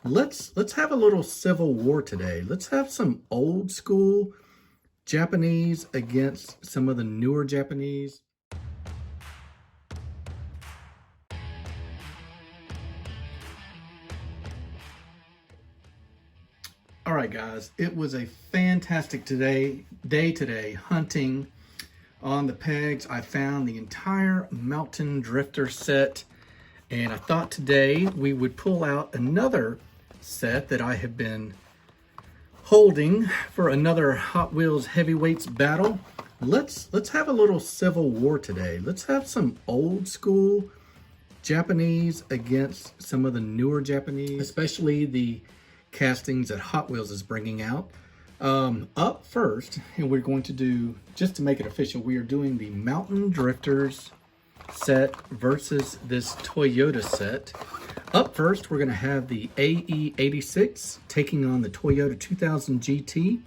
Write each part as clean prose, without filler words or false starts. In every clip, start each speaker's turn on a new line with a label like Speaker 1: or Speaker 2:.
Speaker 1: Let's have a little civil war today. Let's have some old school Japanese against some of the newer Japanese. All right, guys, it was a fantastic day today hunting on the pegs. I found the entire Mountain Drifter set, and I thought today we would pull out another set that I have been holding for another Hot Wheels heavyweights battle. Let's have a little civil war today. Let's have some old school Japanese against some of the newer Japanese, especially the castings that Hot Wheels is bringing out. Up first, and we're going to do, just to make it official, we are doing the Mountain Drifters set versus this Toyota set. Up first, we're going to have the AE86 taking on the Toyota 2000 GT.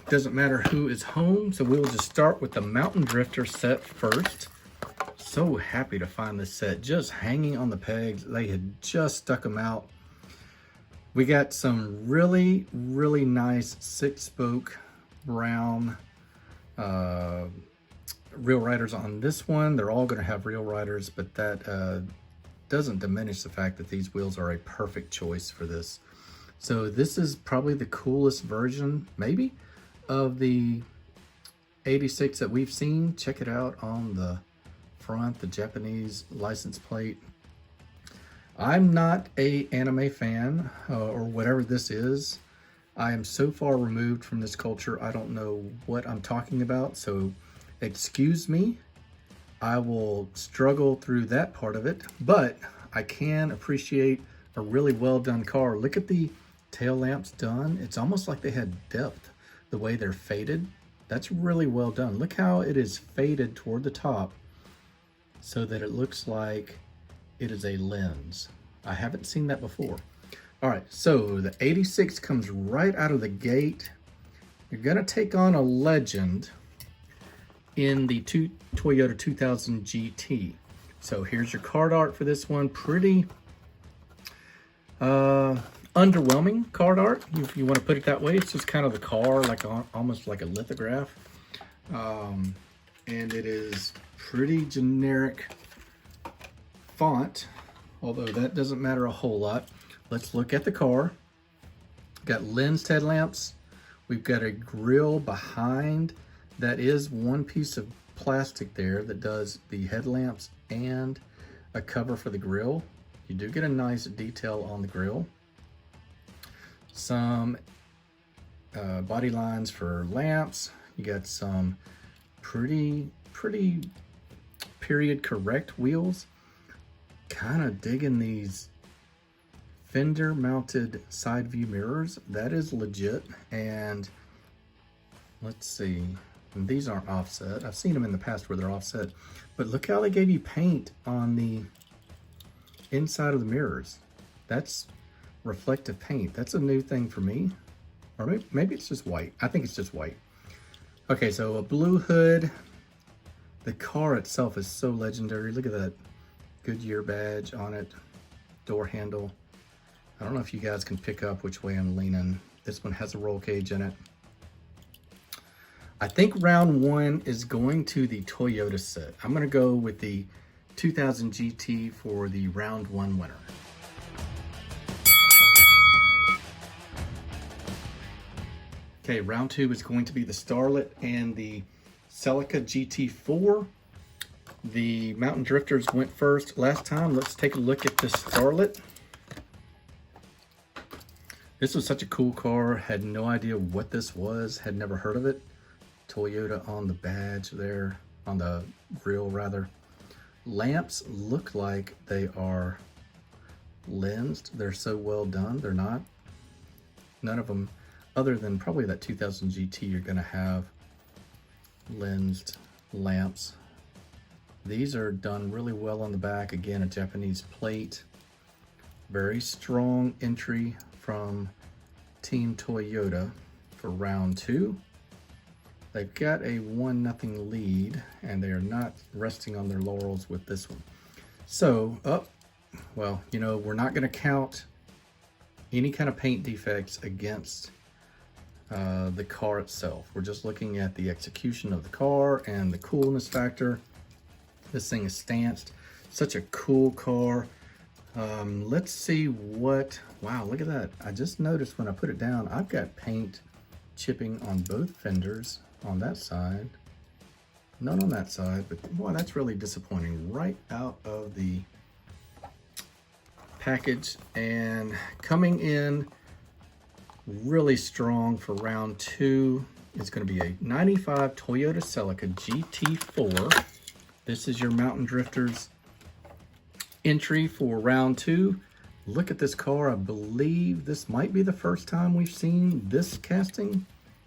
Speaker 1: Doesn't matter who is home, so we'll just start with the Mountain Drifter set first. So happy to find this set just hanging on the pegs. They had just stuck them out. We got some really nice 6-spoke brown reel riders on this one. They're all going to have reel riders, but that doesn't diminish the fact that these wheels are a perfect choice for this. So this is probably the coolest version, maybe, of the 86 that we've seen. Check it out on the front, the Japanese license plate. I'm not a anime fan or whatever this is. I am so far removed from this culture, I don't know what I'm talking about, so excuse me. I will struggle through that part of it, but I can appreciate a really well done car. Look at the tail lamps done. It's almost like they had depth, the way they're faded. That's really well done. Look how it is faded toward the top so that it looks like it is a lens. I haven't seen that before. All right, so the 86 comes right out of the gate. You're gonna take on a legend in the Toyota 2000 GT. So here's your card art for this one. Pretty underwhelming card art, if you want to put it that way. It's just kind of the car, like almost like a lithograph. And it is pretty generic font, although that doesn't matter a whole lot. Let's look at the car. Got lensed headlamps. We've got a grill behind that is one piece of plastic there that does the headlamps and a cover for the grill. You do get a nice detail on the grill. Some body lines for lamps. You got some pretty period correct wheels. Kind of digging these fender mounted side view mirrors. That is legit. And let's see, and these aren't offset. I've seen them in the past where they're offset, but look how they gave you paint on the inside of the mirrors. That's reflective paint. That's a new thing for me. Or maybe it's just white. I think it's just white. Okay, so a blue hood. The car itself is so legendary. Look at that Goodyear badge on it. Door handle. I don't know if you guys can pick up which way I'm leaning. This one has a roll cage in it. I think round one is going to the Toyota set. I'm going to go with the 2000 GT for the round one winner. Okay, round two is going to be the Starlet and the Celica GT4. The Mountain Drifters went first last time. Let's take a look at this Starlet. This was such a cool car. Had no idea what this was. Had never heard of it. Toyota on the badge there, on the grill rather. Lamps look like they are lensed. They're so well done. They're not. None of them, other than probably that 2000 GT, you're gonna have lensed lamps. These are done really well on the back. Again, a Japanese plate. Very strong entry from Team Toyota for round two. They've got a 1-0 lead, and they are not resting on their laurels with this one. So, well, you know, we're not going to count any kind of paint defects against the car itself. We're just looking at the execution of the car and the coolness factor. This thing is stanced. Such a cool car. Let's see what, wow, look at that. I just noticed when I put it down, I've got paint chipping on both fenders on that side. None on that side, but boy, that's really disappointing. Right out of the package, and coming in really strong for round 2 is going to be a 95 Toyota Celica GT4. This is your Mountain Drifters entry for round 2. Look at this car. I believe this might be the first time we've seen this casting.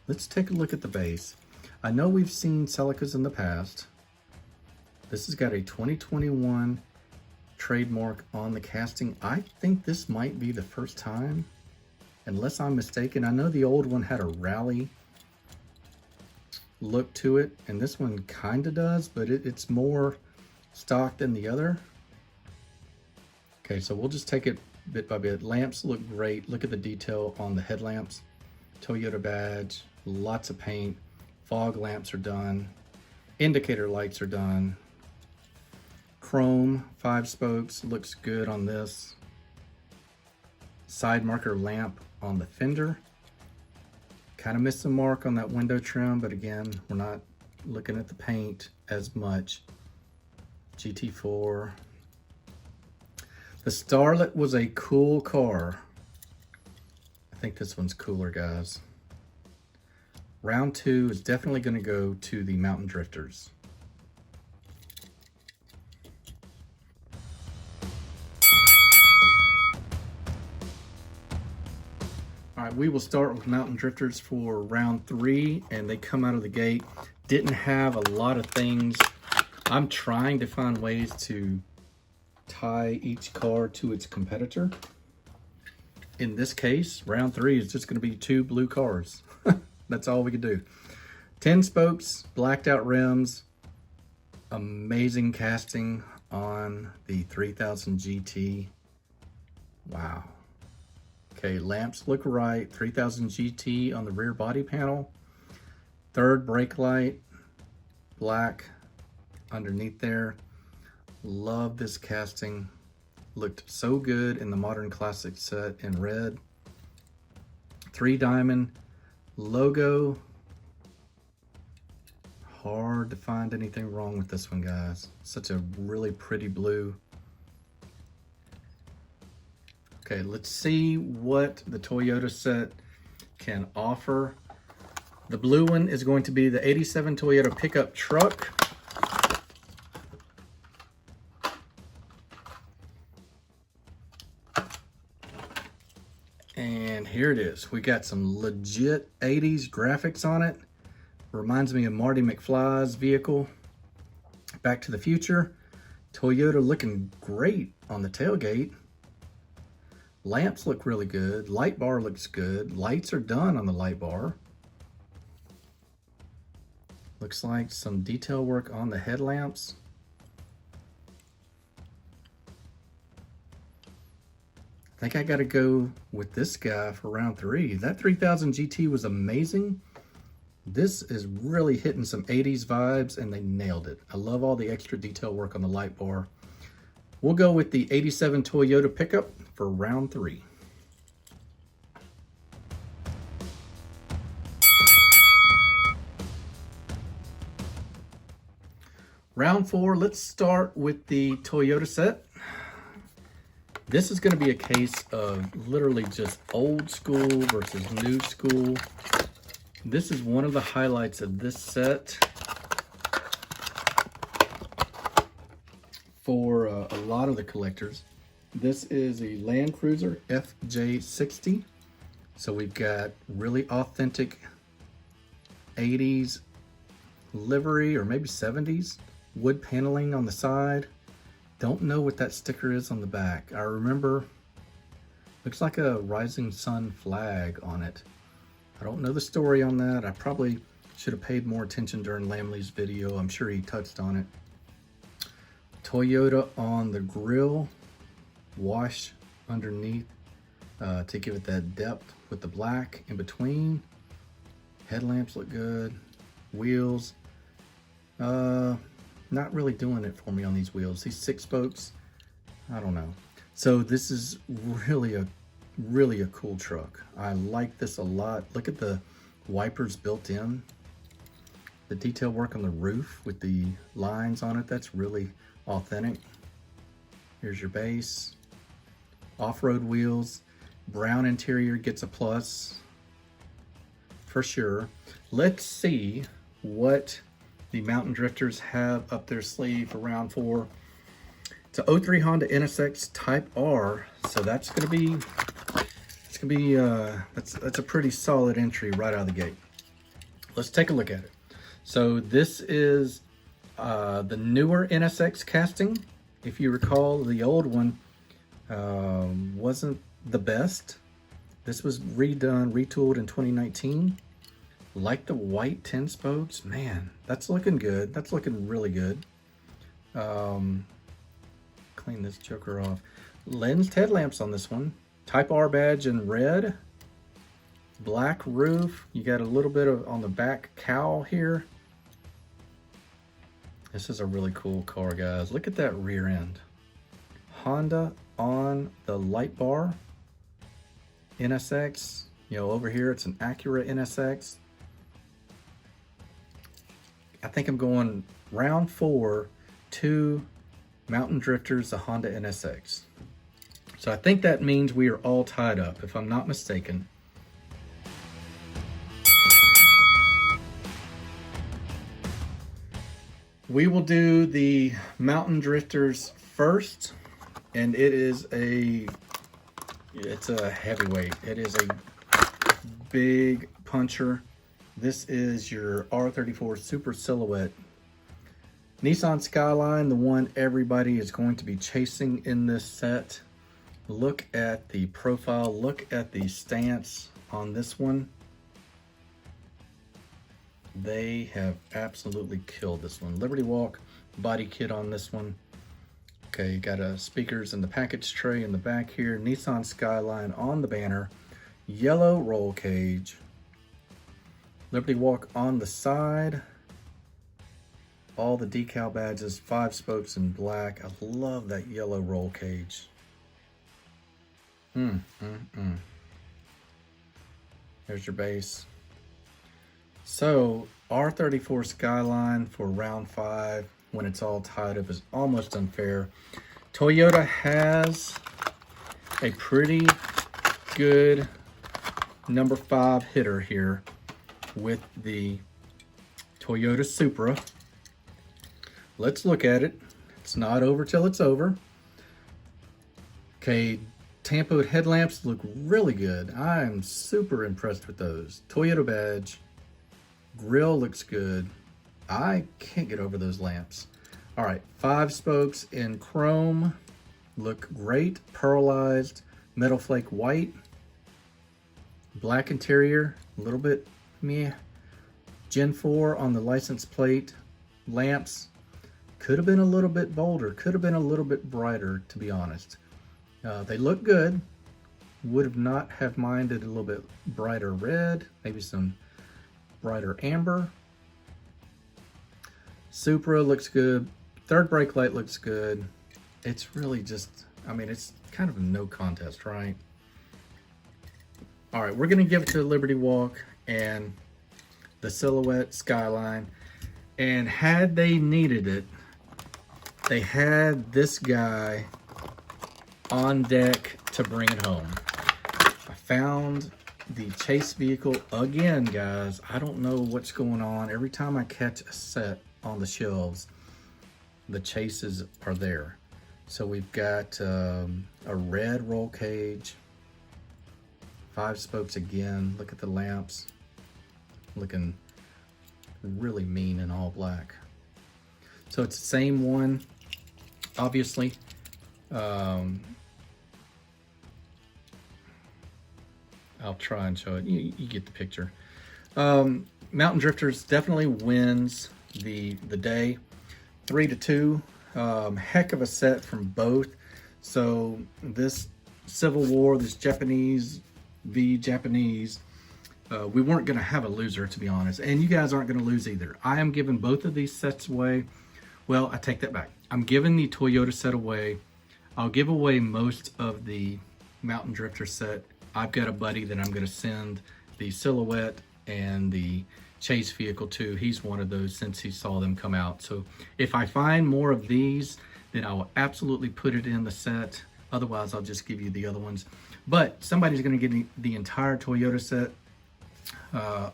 Speaker 1: Let's take a look at the base. I know we've seen Celicas in the past. This has got a 2021 trademark on the casting. I think this might be the first time, unless I'm mistaken. I know the old one had a rally look to it, and this one kind of does, but it's more stock than the other. Okay, so we'll just take it bit by bit. Lamps look great. Look at the detail on the headlamps. Toyota badge, lots of paint. Fog lamps are done. Indicator lights are done. Chrome 5 spokes looks good on this. Side marker lamp on the fender. Kind of missed the mark on that window trim, but again, we're not looking at the paint as much. GT4. The Starlet was a cool car. I think this one's cooler, guys. Round 2 is definitely going to go to the Mountain Drifters. All right, we will start with Mountain Drifters for round 3, and they come out of the gate. Didn't have a lot of things. I'm trying to find ways to tie each car to its competitor. In this case, round 3 is just going to be 2 blue cars. That's all we could do. 10 spokes, blacked out rims, amazing casting on the 3000 GT. Wow. Okay, lamps look right. 3000 GT on the rear body panel. Third brake light, black underneath there. Love this casting. Looked so good in the Modern Classic set in red. 3 diamond logo. Hard to find anything wrong with this one, guys. Such a really pretty blue. Okay, let's see what the Toyota set can offer. The blue one is going to be the 87 Toyota pickup truck. And here it is. We got some legit 80s graphics on it. Reminds me of Marty McFly's vehicle. Back to the Future. Toyota looking great on the tailgate. Lamps look really good. Light bar looks good. Lights are done on the light bar. Looks like some detail work on the headlamps. I think I got to go with this guy for round 3. That 3000 GT was amazing. This is really hitting some 80s vibes, and they nailed it. I love all the extra detail work on the light bar. We'll go with the 87 Toyota pickup for round 3. Round 4, let's start with the Toyota set. This is going to be a case of literally just old school versus new school. This is one of the highlights of this set for a lot of the collectors. This is a Land Cruiser FJ60. So we've got really authentic 80s livery, or maybe 70s. Wood paneling on the side. Don't know what that sticker is on the back. I remember, looks like a rising sun flag on it. I don't know the story on that. I probably Should have paid more attention during Lamley's video. I'm sure he touched on it. Toyota on the grill, wash underneath to give it that depth with the black in between. Headlamps look good. Wheels, not really doing it for me on these wheels. These 6 spokes, I don't know. So this is really a cool truck. I like this a lot. Look at the wipers built in. The detail work on the roof with the lines on it, that's really authentic. Here's your base. Off-road wheels. Brown interior gets a plus for sure. Let's see what the Mountain Drifters have up their sleeve for round 4. It's a 03 Honda NSX Type R, so that's a pretty solid entry right out of the gate. Let's take a look at it. So this is the newer NSX casting. If you recall, the old one wasn't the best. This was redone, retooled in 2019. Like the white 10 spokes, man, that's looking good. That's looking really good. Clean this joker off. Lensed headlamps on this one. Type R badge in red. Black roof. You got a little bit of on the back cowl here. This is a really cool car, guys. Look at that rear end. Honda on the light bar. NSX. You know, over here it's an Acura NSX. I think I'm going round 4 to Mountain Drifters, the Honda NSX. So I think that means we are all tied up, if I'm not mistaken. We will do the Mountain Drifters first, and it's a heavyweight. It is a big puncher. This is your R34 Super Silhouette. Nissan Skyline, the one everybody is going to be chasing in this set. Look at the profile, look at the stance on this one. They have absolutely killed this one. Liberty Walk body kit on this one. Okay, you got speakers in the package tray in the back here. Nissan Skyline on the banner. Yellow roll cage. Liberty Walk on the side. All the decal badges, 5 spokes in black. I love that yellow roll cage. There's your base. So, R34 Skyline for round 5, when it's all tied up, is almost unfair. Toyota has a pretty good number 5 hitter here with the Toyota Supra. Let's look at it. It's not over till it's over. Okay, tampoed headlamps look really good. I'm super impressed with those. Toyota badge. Grill looks good. I can't get over those lamps. All right, 5 spokes in chrome. Look great. Pearlized metal flake white. Black interior, a little bit meh. Gen 4 on the license plate. Lamps. Could have been a little bit bolder. Could have been a little bit brighter, to be honest. They look good. Would have not have minded a little bit brighter red. Maybe some brighter amber. Supra looks good. Third brake light looks good. It's really just, I mean, it's kind of a no contest, right? All right, we're gonna give it to Liberty Walk and the Silhouette Skyline. And had they needed it, they had this guy on deck to bring it home. I found the chase vehicle again, guys. I don't know what's going on. Every time I catch a set on the shelves, the chases are there. So we've got a red roll cage, 5 spokes again. Look at the lamps, looking really mean in all black. So it's the same one, obviously. I'll try and show it. You get the picture. Mountain Drifters definitely wins the day, 3-2. Heck of a set from both. So this Civil War, this Japanese v Japanese, we weren't going to have a loser, to be honest. And you guys aren't going to lose either. I am giving both of these sets away. Well, I take that back. I'm giving the Toyota set away. I'll give away most of the Mountain Drifter set. I've got a buddy that I'm going to send the Silhouette and the chase vehicle to. He's one of those since he saw them come out. So if I find more of these, then I will absolutely put it in the set. Otherwise, I'll just give you the other ones. But somebody's going to get the entire Toyota set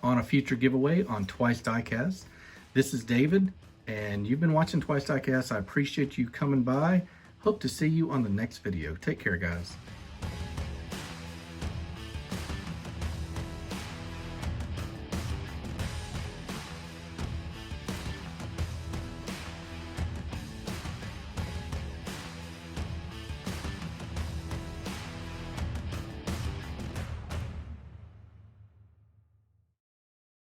Speaker 1: on a future giveaway on Twice Diecast. This is David, and you've been watching Twice Diecast. I appreciate you coming by. Hope to see you on the next video. Take care, guys.